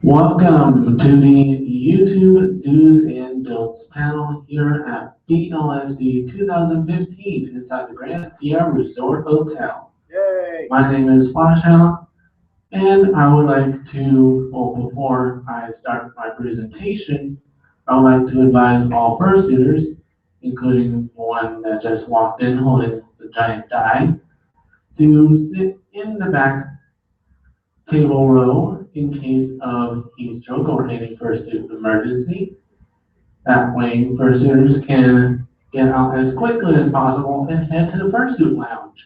Welcome to the YouTube Do's and Don'ts panel here at BLFC 2015 inside the Grand Sierra Resort Hotel. Yay! My name is Flashout, and I would like to, well, before I start my presentation, I would like to advise all fursuiters, including the one that just walked in holding the giant die, to sit in the back table row in case of heat stroke or any fursuit emergency. That way, fursuiters can get out as quickly as possible and head to the fursuit lounge.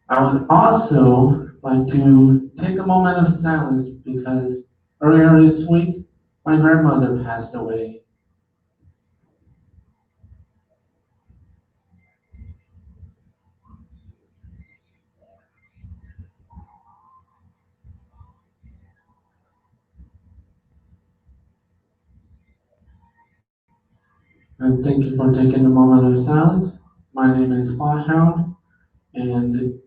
I would also like to take a moment of silence because earlier this week, my grandmother passed away. And thank you for taking a moment of silence. My name is Flashhound, and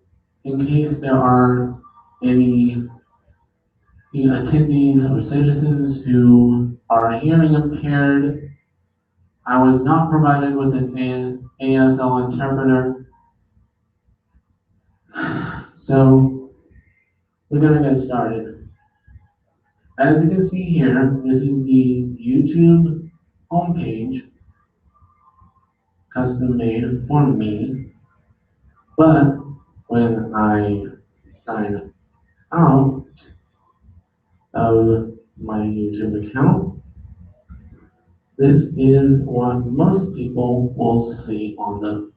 in case there are any attendees or citizens who are hearing impaired, I was not provided with an ASL interpreter. So we're going to get started. As you can see here, this is the YouTube homepage, custom made for me. But when I sign out of my YouTube account, this is what most people will see on the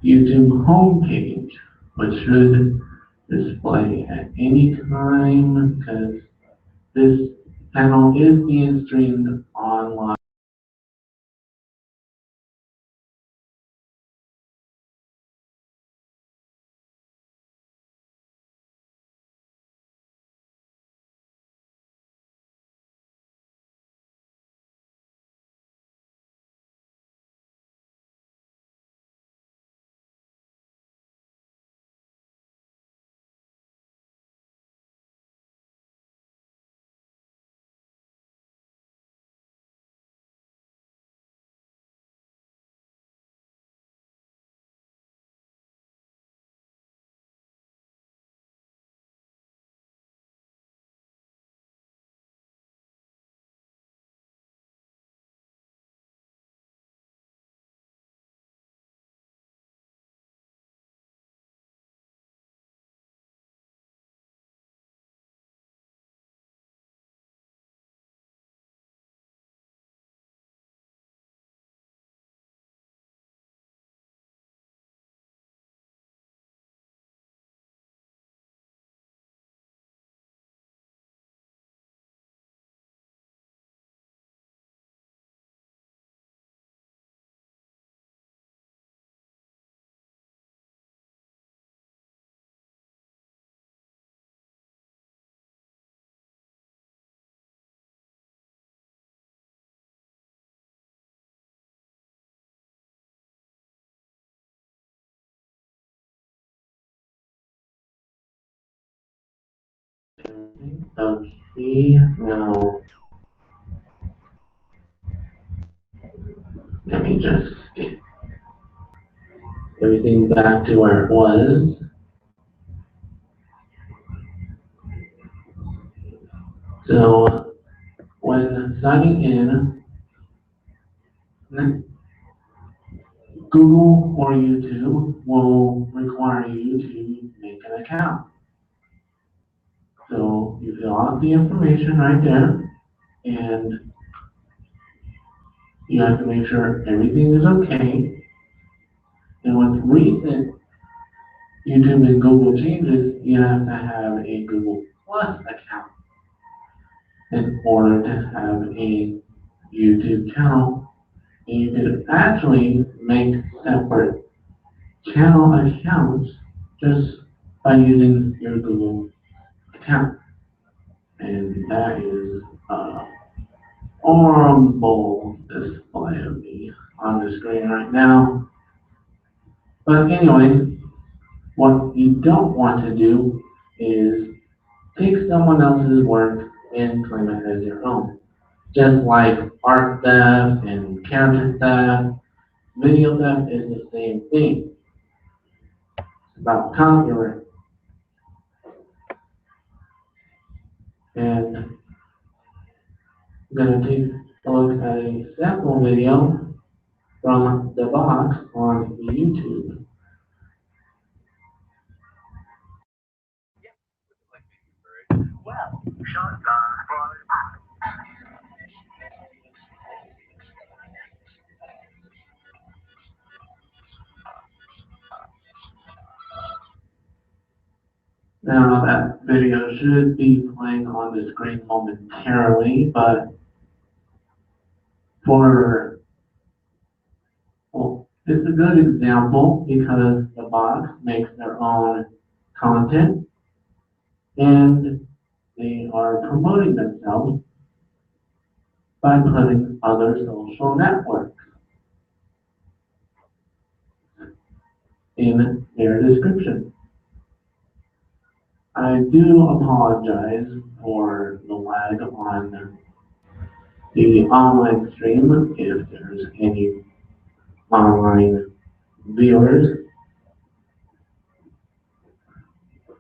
YouTube homepage, which should display at any time because this panel is being streamed online. Okay, now let me just get everything back to where it was. So when signing in, Google or YouTube will require you to make an account. So you fill out the information right there, and you have to make sure everything is okay. And with recent YouTube and Google changes, you have to have a Google Plus account in order to have a YouTube channel. And you can actually make separate channel accounts just by using your Google account. And that is horrible display of me on the screen right now. But anyway, what you don't want to do is take someone else's work and claim it as your own. Just like art theft and character theft, video theft is the same thing. It's about copyright. And I'm going to take a look at a sample video from the box on YouTube. Well, shotgun fire. Now that video should be playing on the screen momentarily, but well, it's a good example because the box makes their own content and they are promoting themselves by putting other social networks in their description. I do apologize for the lag on the online stream if there's any online viewers,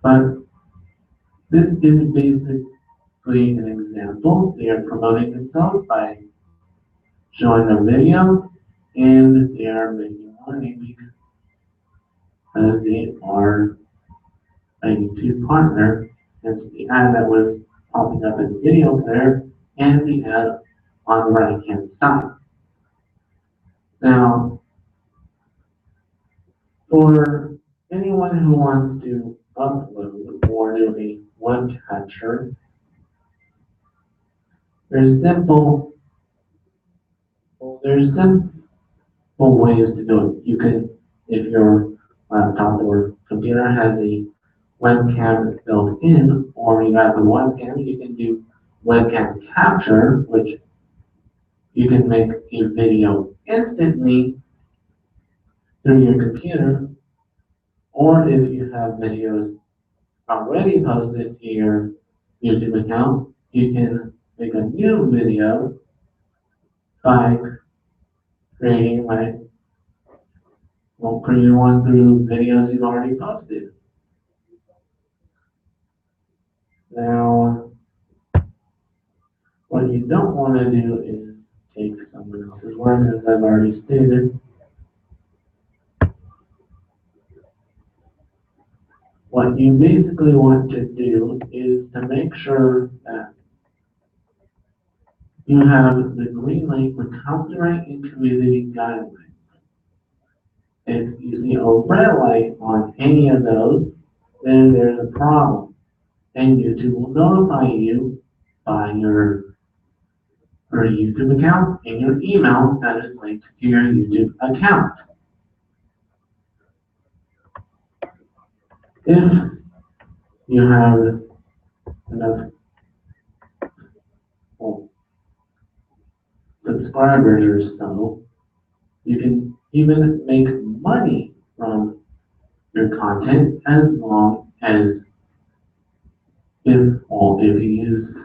but this is basically an example. They are promoting themselves by showing a video and they are making money because they are a YouTube partner. Hence the ad that was popping up in the video there and the ad on the right hand side. Now, for anyone who wants to upload or do a web capture, there's simple ways to do it. You can, if your laptop or computer has a webcam built in, or you have a webcam, you can do webcam capture, which you can make a video instantly through your computer, or if you have videos already posted to your YouTube account, you can make a new video by creating create one through videos you've already posted. Now, what you don't want to do is take someone else's work, as I've already stated. What you basically want to do is to make sure that you have the green light with copyright and community guidelines. If you see a red light on any of those, then there's a problem. And YouTube will notify you by your YouTube account and your email that is linked to your YouTube account. If you have enough subscribers or so, you can even make money from your content as long as if you use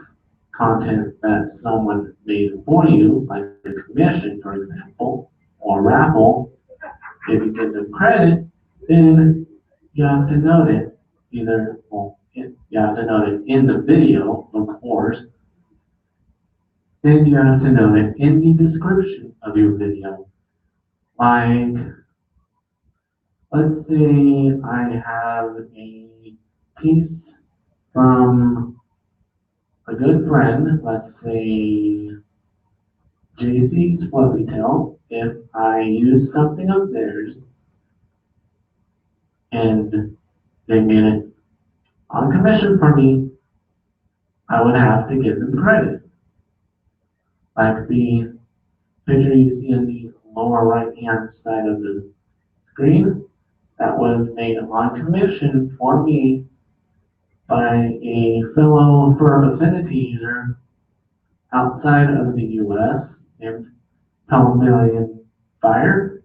content that someone made for you, like a commission, for example, or raffle. If you give them credit, then you have to note it you have to note it in the video, of course. Then you have to note it in the description of your video. Like, let's say I have a piece from a good friend, let's say JC's Fluffy Tail. If I use something of theirs and they made it on commission for me, I would have to give them credit. Like the picture you see in the lower right hand side of the screen, that was made on commission for me by a fellow Fur Affinity user outside of the US named Palmillion Fire.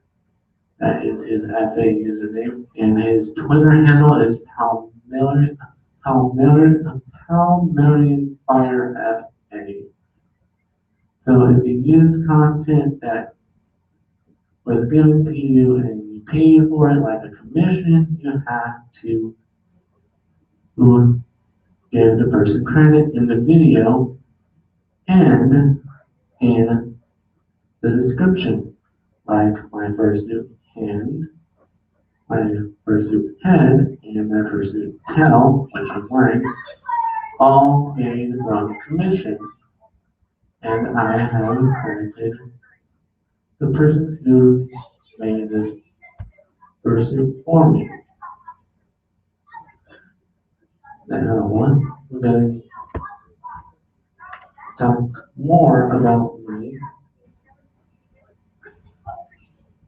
That is his FA username, and his Twitter handle is Palmillion How Million Fire FA. So if you use content that was given to you and you pay for it like a commission, you have to give the person credit in the video and in the description, like my fursuit hand, my fursuit head, and my fursuit tail, which I'm wearing, all made from commission. And I have credited the person who made this fursuit for me. Now, we're going to talk more about me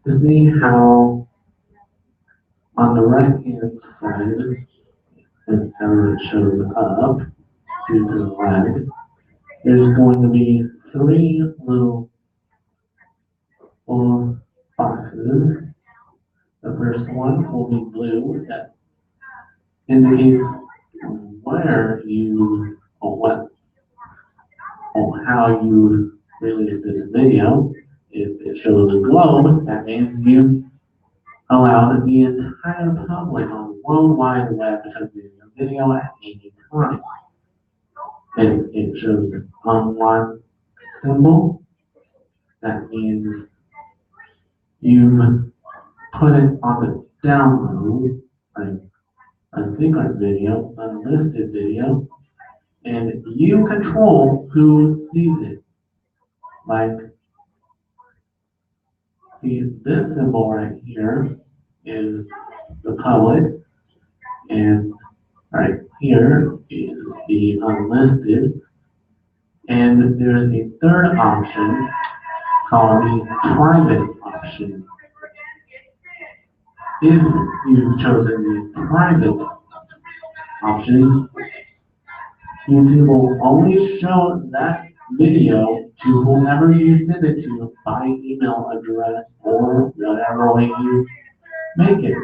to see how on the right hand side, and how it shows up to the left, there's going to be three little boxes. The first one will be blue, that indicates where you, or what, or how you release this video. If it shows a globe, that means you allowed the entire public on the World Wide Web to view your video at any time. If it shows an unlock symbol, that means you put it on the download, like a secret video, unlisted video, and you control who sees it. Like, see, this symbol right here is the public, and right here is the unlisted, and there's a third option called the private option. If you've chosen the private option, YouTube will only show that video to whomever you send it to by email address or whatever way you make it.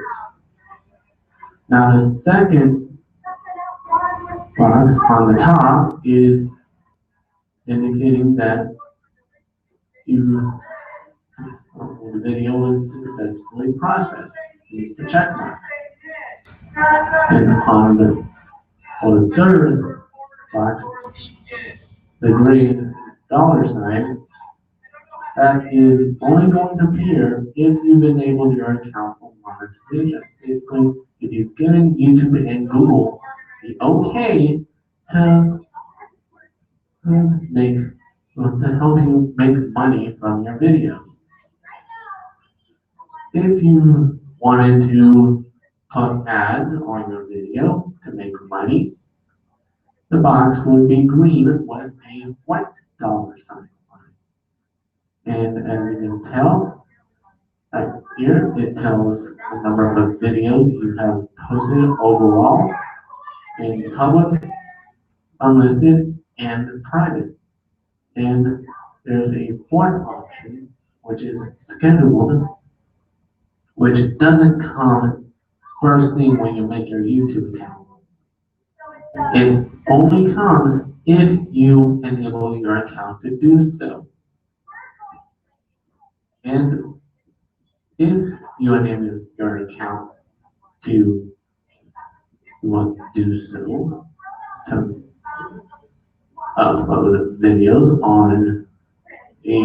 Now the second box on the top is indicating that the video was successfully processed. Use the check mark. And on the third box, the green dollar sign, that is only going to appear if you've enabled your account for monetization. Basically, if you've given YouTube and Google the okay to help you make money from your videos. If you wanted to put ads on your video to make money, the box would be green with a white dollar sign on it. And as you can tell, right here, it tells the number of videos you have posted overall in public, unlisted, and private. And there's a fourth option, which is scheduled, which doesn't come first thing when you make your YouTube account. It only comes if you enable your account to do so. And if you enable your account to do so, to upload videos on a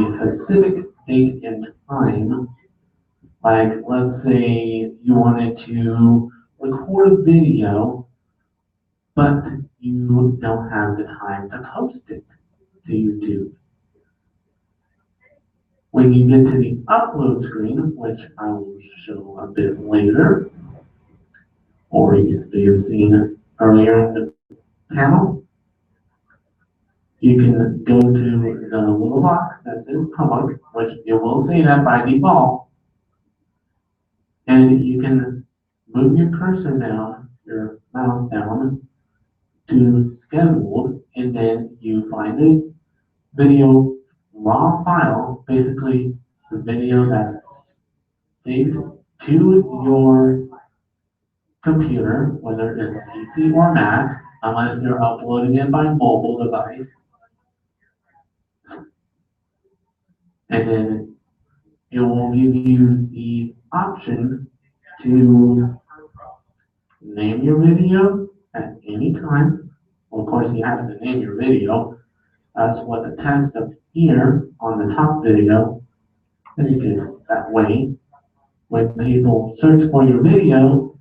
specific date and time, like let's say you wanted to record a video, but you don't have the time to post it to YouTube. When you get to the upload screen, which I will show a bit later, or you may have seen it earlier in the panel, you can go to the little box that says public, which it will say that by default, and you can move your cursor down, your mouse down to scheduled, and then you find the video raw file, basically the video that's saved to your computer, whether it's PC or Mac, unless you're uploading it by mobile device. And then it will give you the option to name your video at any time. Well, of course, you have to name your video. That's what the text up here on the top video indicates. That way, when people search for your video,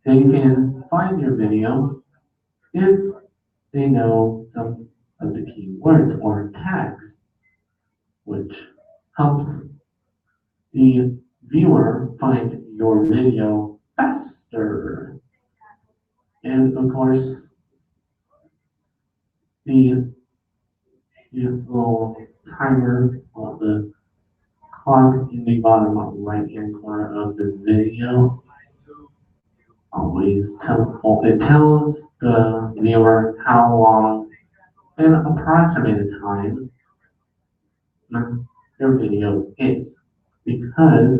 they can find your video if they know some of the keywords or tags, which helps the viewer find your video faster. And of course, the little timer on the clock in the bottom right hand corner of the video always tells the viewer how long an approximate time your video is, because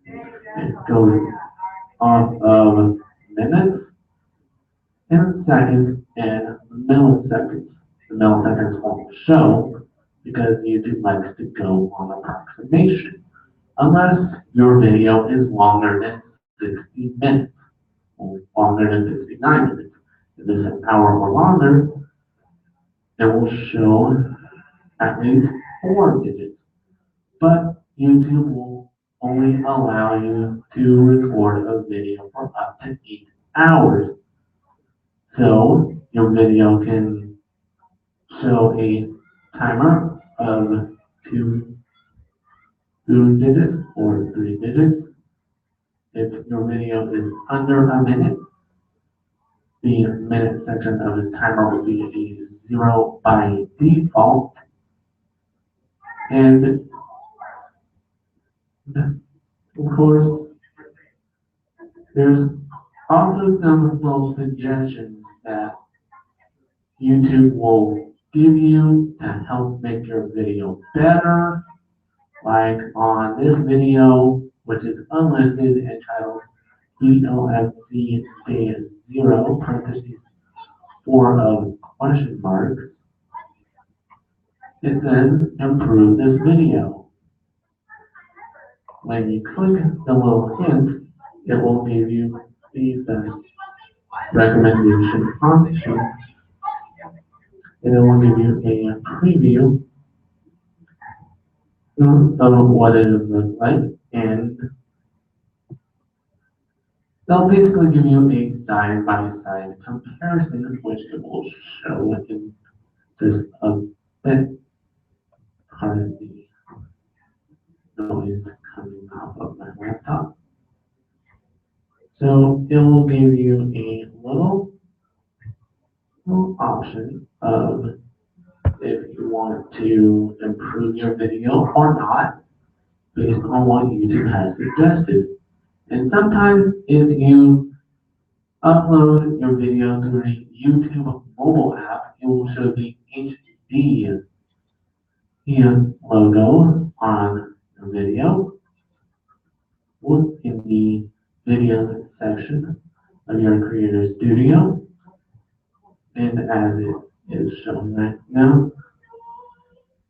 it goes off of minutes and seconds and milliseconds. The milliseconds won't show because YouTube likes to go on approximation, unless your video is longer than 60 minutes or longer than 69 minutes. If it's an hour or longer, it will show at least 4 digits. But YouTube will only allow you to record a video for up to 8 hours. So your video can show a timer of 2 digits or 3 digits. If your video is under a minute, the minute section of the timer will be a 0 by default. And of course, there's also some little suggestions that YouTube will give you to help make your video better. Like on this video, which is unlisted, entitled BLFC Day 0, parentheses 4 of question marks. It says improve this video. When you click the little hint, it will give you these recommendation options, and it will give you a preview of what it looks like, and they'll basically give you a side-by-side comparison, which it will show in just a bit. Part of the noise coming off of my laptop. So it will give you a little option of if you want to improve your video or not, based on what YouTube has suggested. And sometimes if you upload your video to the YouTube mobile app, it will show the HD logo on the video in the video section of your Creator Studio. And as it is shown right now,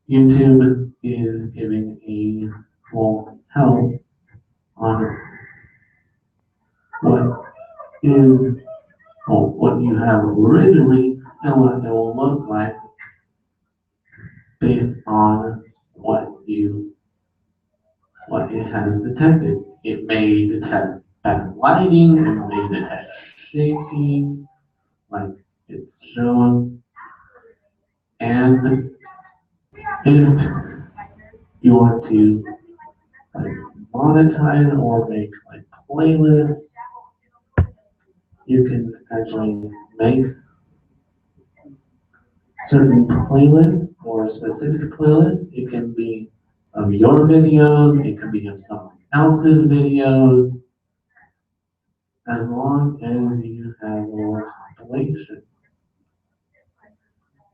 YouTube is giving a full help on what you have originally and what it will look like based on what it has detected. It may detect bad lighting, it may detect shaking, like it's shown. And if you want to monetize or make playlists, you can actually make certain playlists or specific playlists. It can be of your videos, it can be of someone else's videos, as long as you have a little compilation.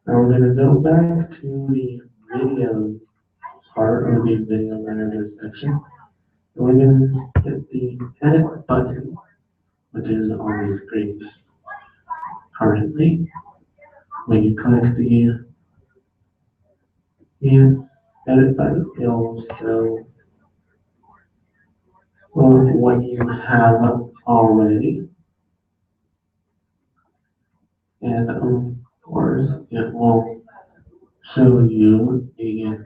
Now we're going to go back to the video part of the video manager section. And we're going to hit the edit button, which is on the screen. currently. When you click the edit button, it'll show what you have already. And of course, it will show you the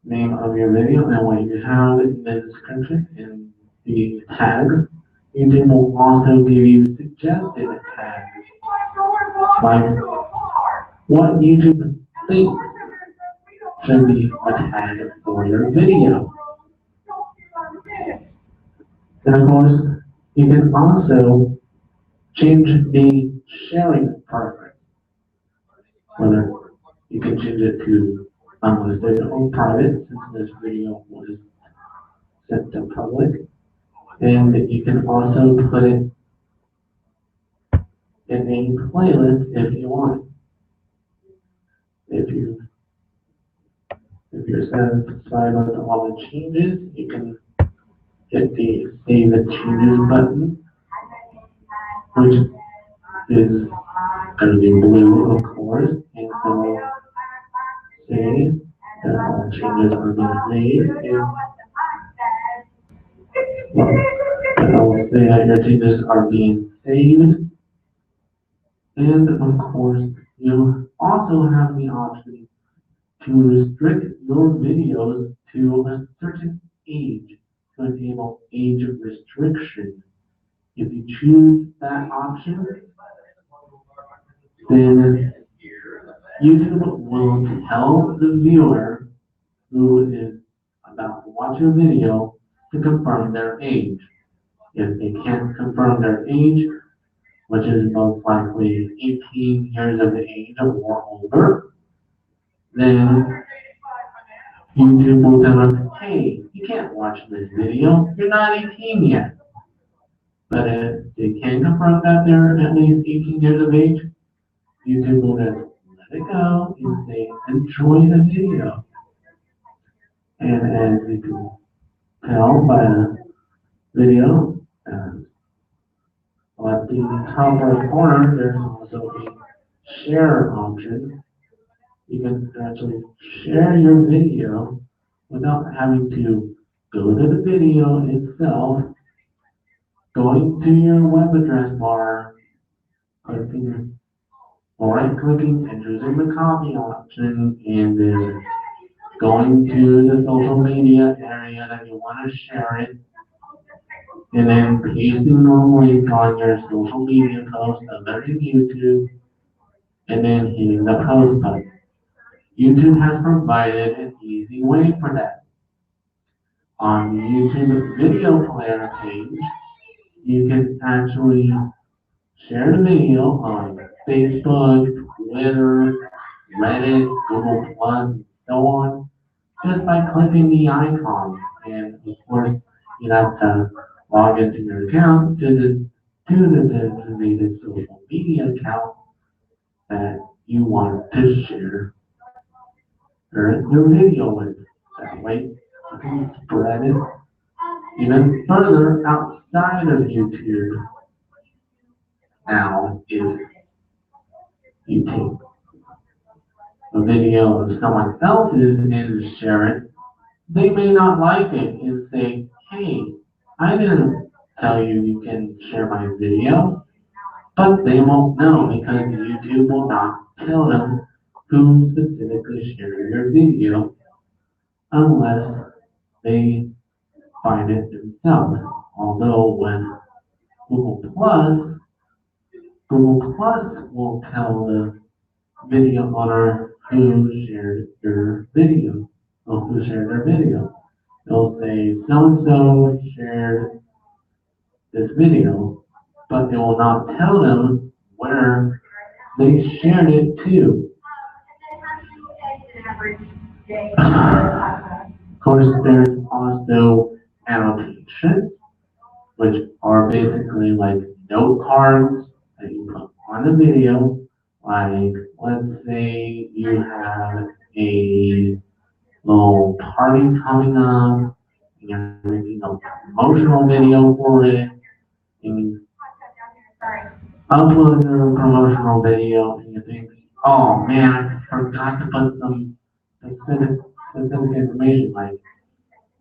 name of your video and what you have in the description and the tag. YouTube will also give you suggested tags, like what YouTube thinks should be a tag for your video. And of course, you can also change the sharing preference, whether you can change it to unlisted or private, since this video was sent to public. And you can also put it in a playlist if you want. If you're satisfied with all the changes, you can hit the Save the Changes button, which is going to be blue, of course, and so say that all changes are being made, and I will say that your changes are being saved. And of course, you also have the option to restrict your videos to a certain age, to enable age restriction. If you choose that option, then YouTube will tell the viewer who is about to watch your video to confirm their age. If they can't confirm their age, which is most likely 18 years of age or older, then YouTube will tell them, hey, you can't watch this video, you're not 18 yet. But if they can confirm that they're at least 18 years of age, YouTube will just let it go and say, enjoy the video. And as you can tell by the video, at the top right corner, there's also a share option. You can actually share your video without having to go to the video itself, going to your web address bar, clicking, right-clicking and choosing the copy option, and then going to the social media area that you want to share it, and then pasting the link on your social media post other than YouTube, and then hitting the post button. YouTube has provided an easy way for that. On the YouTube video player page, you can actually share the video on Facebook, Twitter, Reddit, Google+, and so on, just by clicking the icon. And of course, you have to log into your account to the designated social media account that you want to share your video with. That way, you can spread it even further outside of YouTube. Now, if you take a video of someone else's and share it, they may not like it and say, hey, I didn't tell you you can share my video, but they won't know because YouTube will not tell them who specifically shared your video unless they find it themselves. Although when Google Plus will tell the video owner who shared your video, or who shared their video. They'll say so-and-so shared this video, but they will not tell them where they shared it to. Of course, there's also annotations, which are basically like note cards that you put on the video. Like, let's say you have a little party coming up, and you're making a promotional video for it, and upload your promotional video and you think, oh man, I forgot to put some specific information, like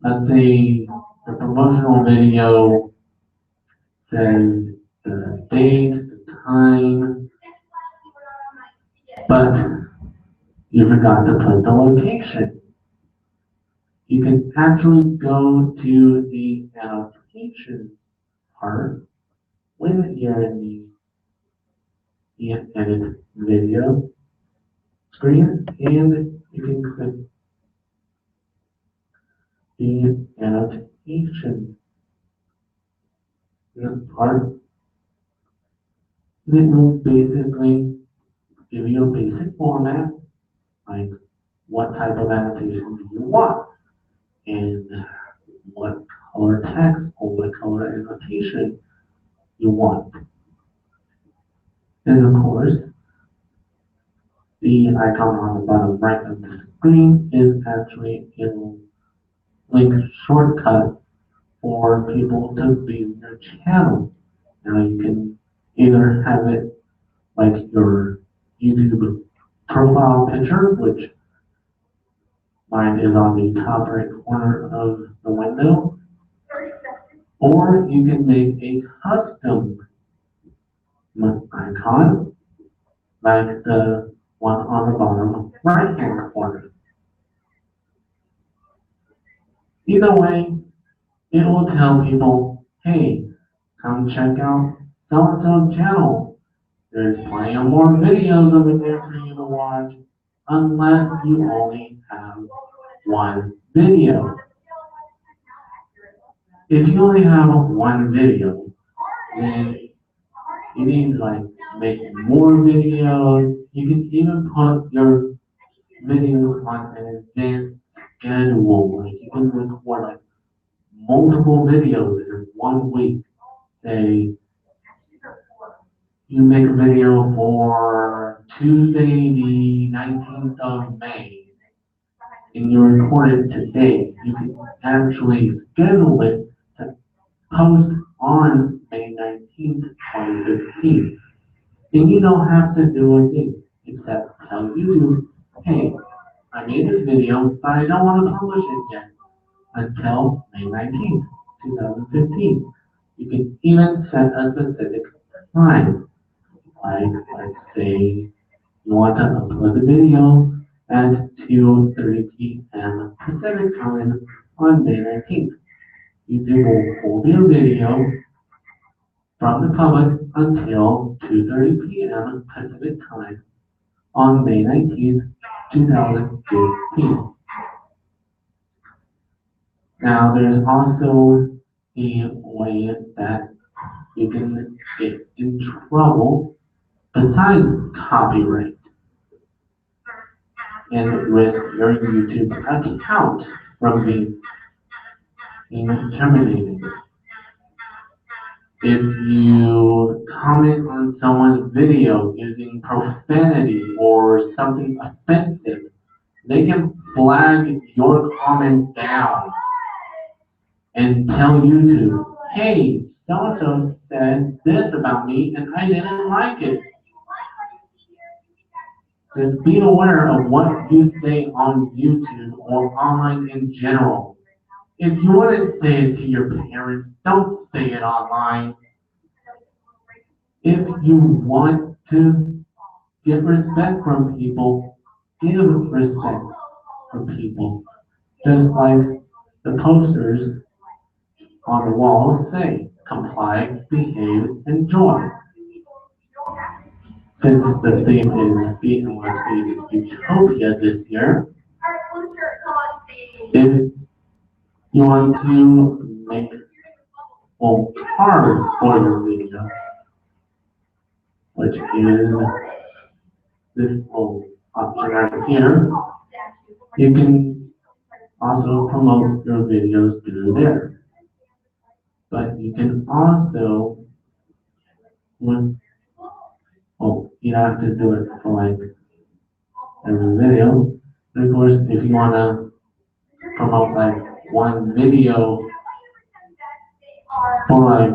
let's say the promotional video says the date, the time, but you forgot to put the location. You can actually go to the annotation part when you're in the edit video screen, and you can click the annotation part. It will basically give you a basic format, like what type of annotation do you want, and what color text or what color annotation you want. And of course, the icon on the bottom right of the screen is actually a link shortcut for people to view your channel. Now you can either have it like your YouTube profile picture, which mine is on the top right corner of the window, or you can make a custom icon like the one on the bottom right hand corner. Either way, it will tell people, hey, come check out so-and-so channel. There's plenty of more videos over there for you to watch, unless you only have one video. If you only have one video, then you need to like make more videos. You can even put your videos on an advanced schedule. Like you can record like multiple videos in 1 week. Say you make a video for Tuesday the 19th of May, and you record it today. You can actually schedule it to post on May 19th, 2015. And you don't have to do a thing except tell YouTube, hey, I made this video, but I don't want to publish it yet until May 19th, 2015. You can even set a specific time. Like say you want to upload the video at 2:30 p.m. Pacific time on May 19th. YouTube will hold your video from the public until 2:30 p.m. Pacific time on May 19th, 2015. Now there's also a way that you can get in trouble besides copyright and risk your YouTube account from being terminated. If you comment on someone's video using profanity or something offensive, they can flag your comment down and tell YouTube, hey, so-and-so said this about me and I didn't like it. Just be aware of what you say on YouTube or online in general. If you want to say it to your parents, don't say it online. If you want to get respect from people, give respect from people. Just like the posters on the wall say, comply, behave, enjoy. Since the theme is BLFC Utopia this year, if you want to make hard for your video, which is this little option right here, you can also promote your videos through there. But you can also, you have to do it for like every video. And of course, if you want to promote like one video for like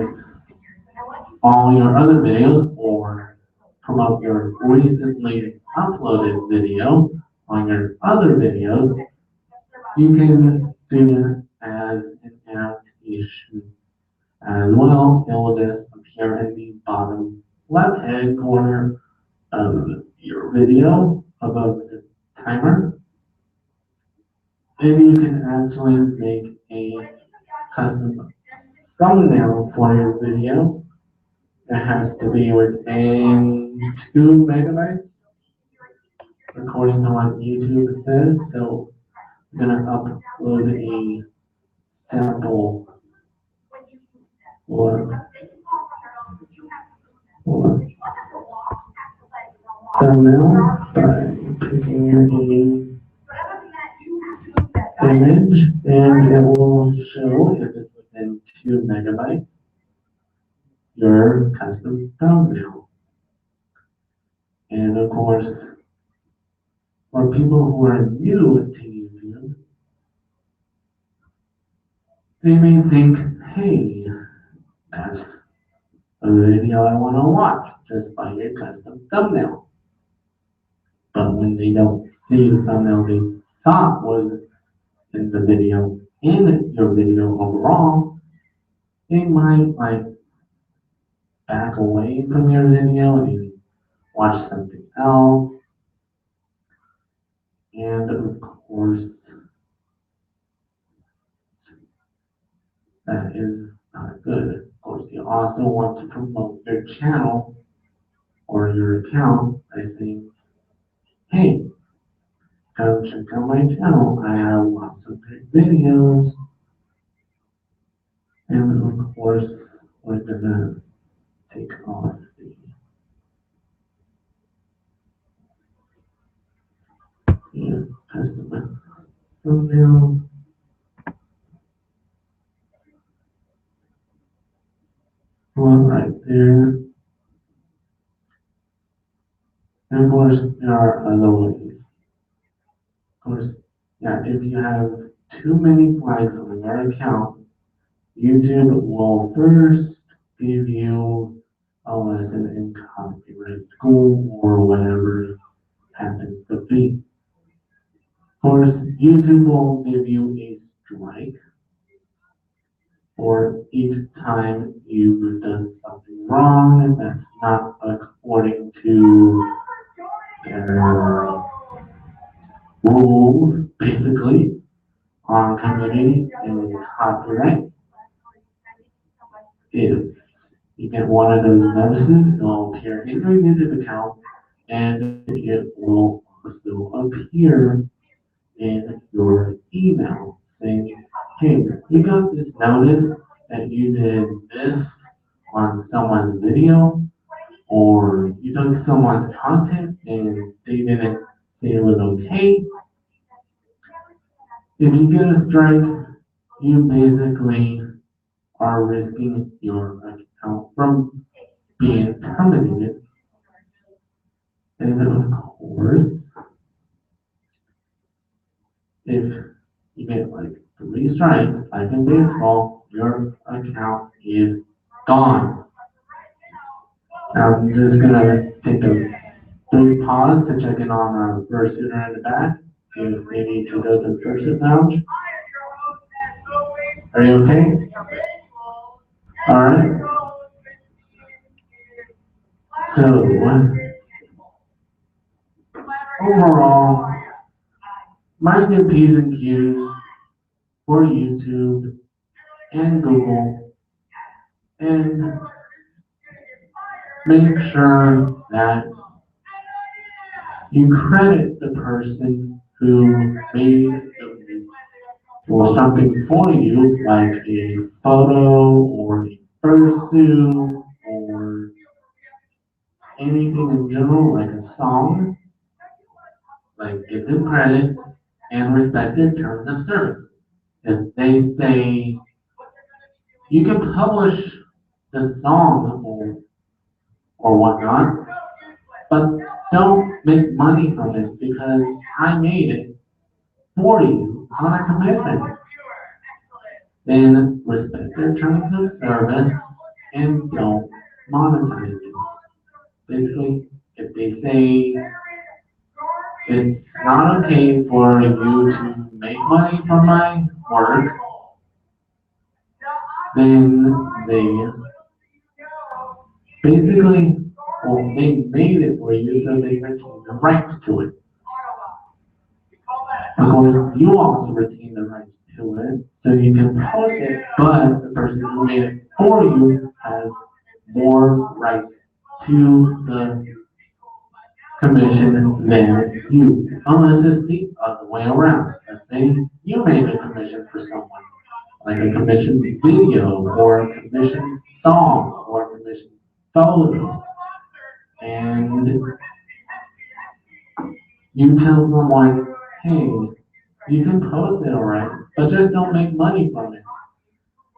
all your other videos or promote your recently uploaded video on your other videos, you can do this as an annotation as well. It will just appear in the bottom left-hand corner of your video above the timer. And you can actually make a custom thumbnail for your video. It has to be within 2 megabytes, according to what YouTube says. So I'm gonna upload a sample or thumbnail by picking an image, and it will show if it's within 2 megabytes your custom thumbnail. And of course, for people who are new to YouTube, they may think, hey, that's a video I want to watch just by your custom thumbnail. But when they don't see the thumbnail they thought was in the video, in your video overall, they might like back away from your video and watch something else. And of course, that is not good. Of course, you also want to promote your channel or your account by saying, hey, come check out my channel. I have lots of great videos. And of course, we're gonna take off the custom thumbnail. One right there. And of course, there are other ways. Of course, yeah, if you have too many flags on your account, YouTube will first give you a lesson in copyright school or whatever happens to be. Of course, YouTube will give you a strike for each time you've done something wrong and that's not according to their rules, basically, on community and copyright. If you get one of those notices, it will appear in your YouTube account and it will also appear in your email saying, hey, you got this notice that you did this on someone's video, or you took someone's content and they didn't say it was okay. If you get a strike, you basically are risking your account from being terminated. And of course, if you get like 3 strikes, like in baseball, your account is gone. Now I'm just gonna take a brief pause to check in on our first shooter in the back. If they need to go to the first lounge. Are you okay? Alright. So, overall, mind your P's and Q's for YouTube and Google, and make sure that you credit the person who made or something for you, like a photo or a fursuit or anything in general, like a song. Like, give them credit and respect their terms of service. If they say, you can publish the song or whatnot, but don't make money from it because I made it for you on a commitment. Then respect their terms of service and don't monetize it. Basically, if they say it's not okay for you to make money from my work, then they basically, well, they made it for you so they retain the rights to it. Of course, you also retain the rights to it, so you can post it, but the person who made it for you has more rights to the commission than you, unless it's the other way around. Let's say you made a commission for someone, like a commissioned video, or a commissioned song, or a commissioned photo, and you tell someone, hey, you can post it alright, but just don't make money from it.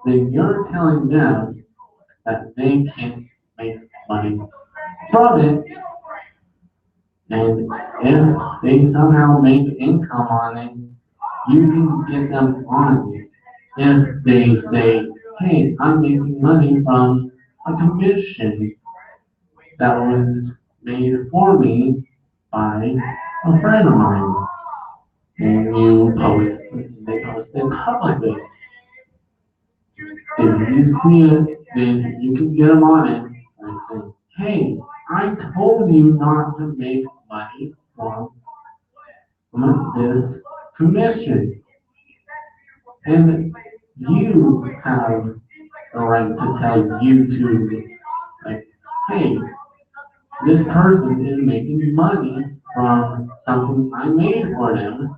Then you're telling them that they can't make money from it, and if they somehow make income on it, you can get them on it. If they say, hey, I'm making money from a commission that was made for me by a friend of mine, and they post it publicly. If you see it, then you can get them on it and say, hey, I told you not to make money from this commission. And you have the right to tell YouTube, like, hey, this person is making money from something I made for them,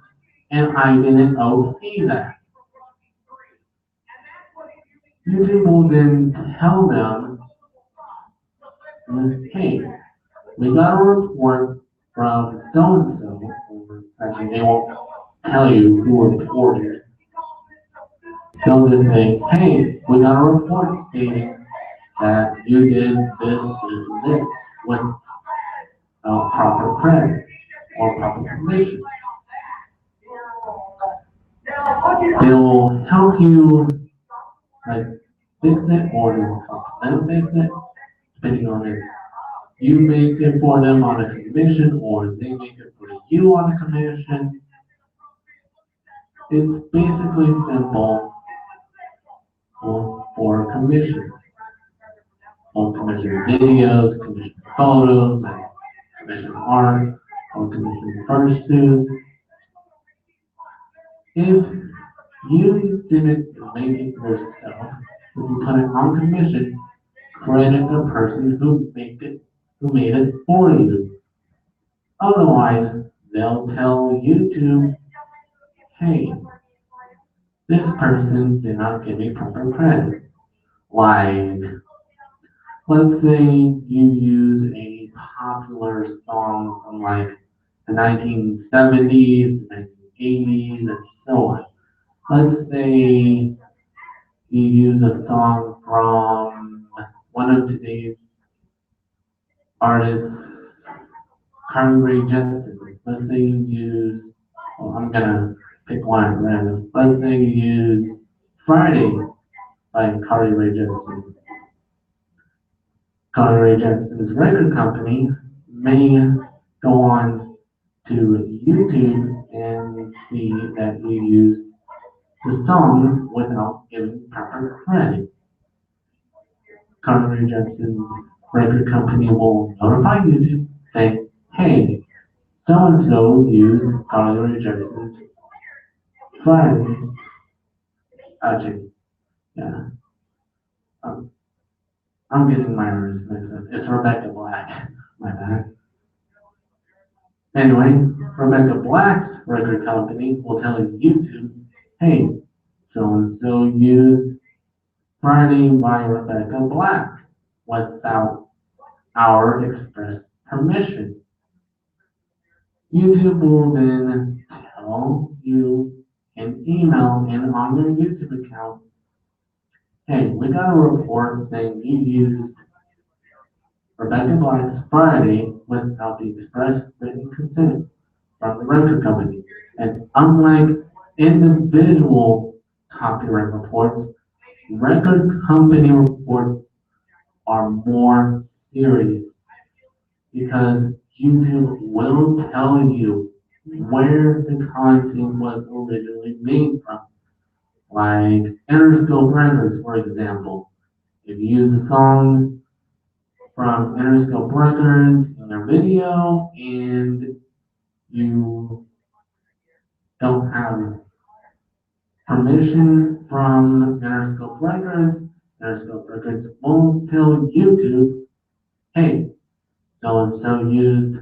and I didn't oversee that. YouTube will then tell them, hey, we got a report from so-and-so, or actually they won't tell you who reported. They'll just say, hey, we got a report stating that you did this, and this with proper credit or proper permission. They'll help you like fix it, or they'll help them fix it, depending on if you make it for them on a commission or they make it for you on a commission. It's basically simple for commission. On commission videos, commission photos, and commission art, or commission fursuits. If you didn't make it yourself, if you put it on commission, credit the person who made it for you. Otherwise, they'll tell YouTube, hey, this person did not give me proper credit. Like, let's say you use a popular song from like the 1970s, 1980s, and so on. Let's say you use a song from one of today's artists, Carly Rae Jepsen. Let's say you use, well, I'm gonna pick one at random. Let's say you use Friday by Carly Rae Jepsen. Carly Rae Jepsen's record company may go on to YouTube and see that you use the song without giving proper credit. Carly Rae Jepsen's record company will notify YouTube, say, hey, so-and-so used Carly Rae Jepsen's Friday. Actually, yeah. I'm getting my words mixed up. It's Rebecca Black. My bad. Anyway, Rebecca Black's record company will tell YouTube, hey, so-and-so used Friday by Rebecca Black without our express permission. YouTube will then tell you an email and on your YouTube account, hey, we got a report saying you used Rebecca Black's Friday without the express written consent from the record company. And unlike individual copyright reports, record company reports are more serious because YouTube will tell you where the content was originally made from. Like Interscope Records, for example. If you use a song from Interscope Records in their video and you don't have permission from Interscope Records won't tell YouTube, hey, so and so used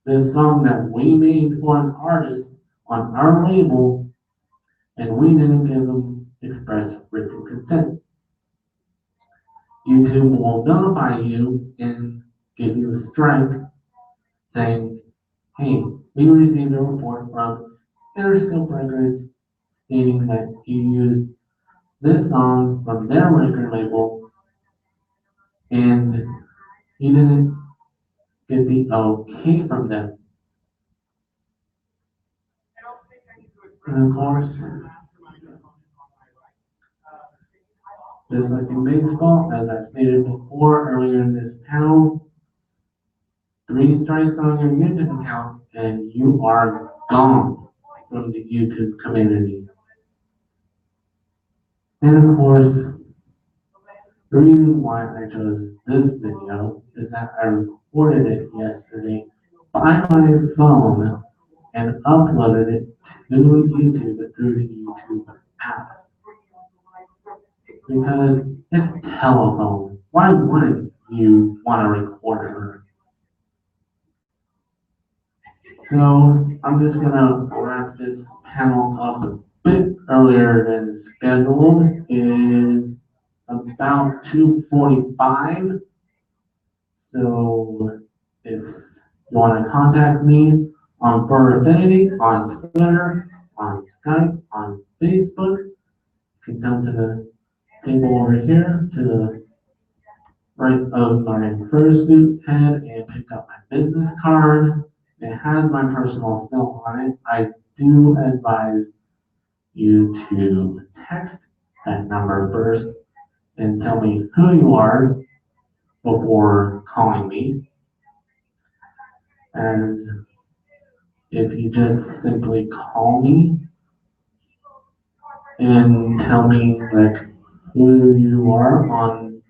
this song that we made for an artist on our label and we didn't give them express written consent. YouTube will notify you and give you a strike saying, hey, we received a report from Interscope Records stating that you used this song from their record label and you didn't get the okay from them. And of course, just like in baseball, as I stated before earlier in this panel, 3 strikes on your YouTube account and you are gone from the YouTube community. And of course, the reason why I chose this video is that I recorded it yesterday by my phone and uploaded it to YouTube through the YouTube app. Because it's telephone. Why wouldn't you want to record it? So I'm just gonna wrap this panel up a bit earlier than scheduled. It is about 2:45. So if you want to contact me on Fur Affinity, on Twitter, on Skype, on Facebook, you can come to the table over here to the right of my fursuit head and pick up my business card. It has my personal cell on it. I do advise you to text that number first and tell me who you are before calling me. And if you just simply call me and tell me like who you are on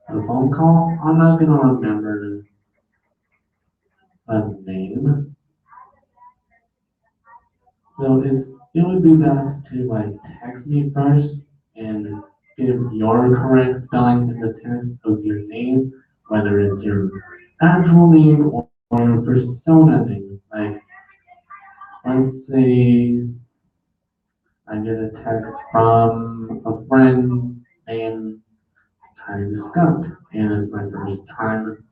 the phone call, I'm not gonna remember a name. So it would be best to like text me first and give your correct spelling in the text of your name, whether it's your actual name or your persona name. Like, let's say I get a text from a friend named Kind Skunk, and it's my first time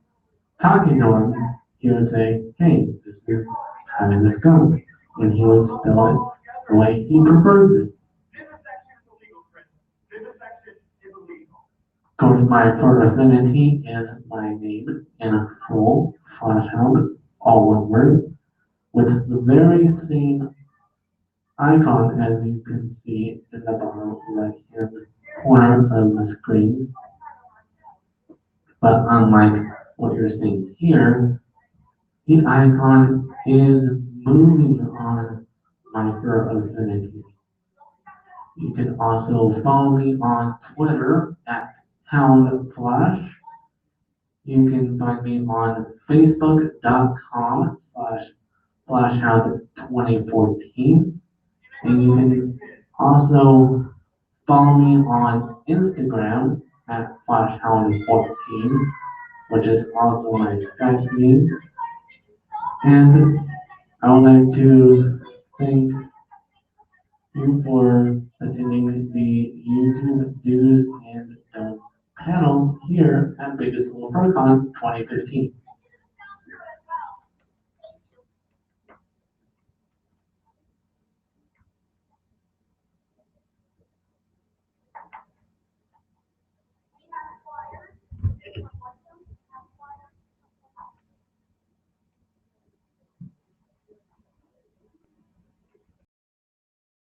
talking to him. He would say, hey, this is Kind Skunk, and he would spell it the way he prefers it. Of course, my Fur Affinity is my name in a full /hound, all one word, with the very same icon as you can see in the bottom right-hand corner of the screen. But unlike what you're seeing here, the icon is moving on my Fur Affinity. You can also follow me on Twitter at HoundFlash. You can find me on Facebook.com/FlashHound2014. And you can also follow me on Instagram at FlashHound14, which is also my Skype name. And I would like to thank you for attending the YouTube Do's and Don'ts panel here at Biggest School ProCon 2015.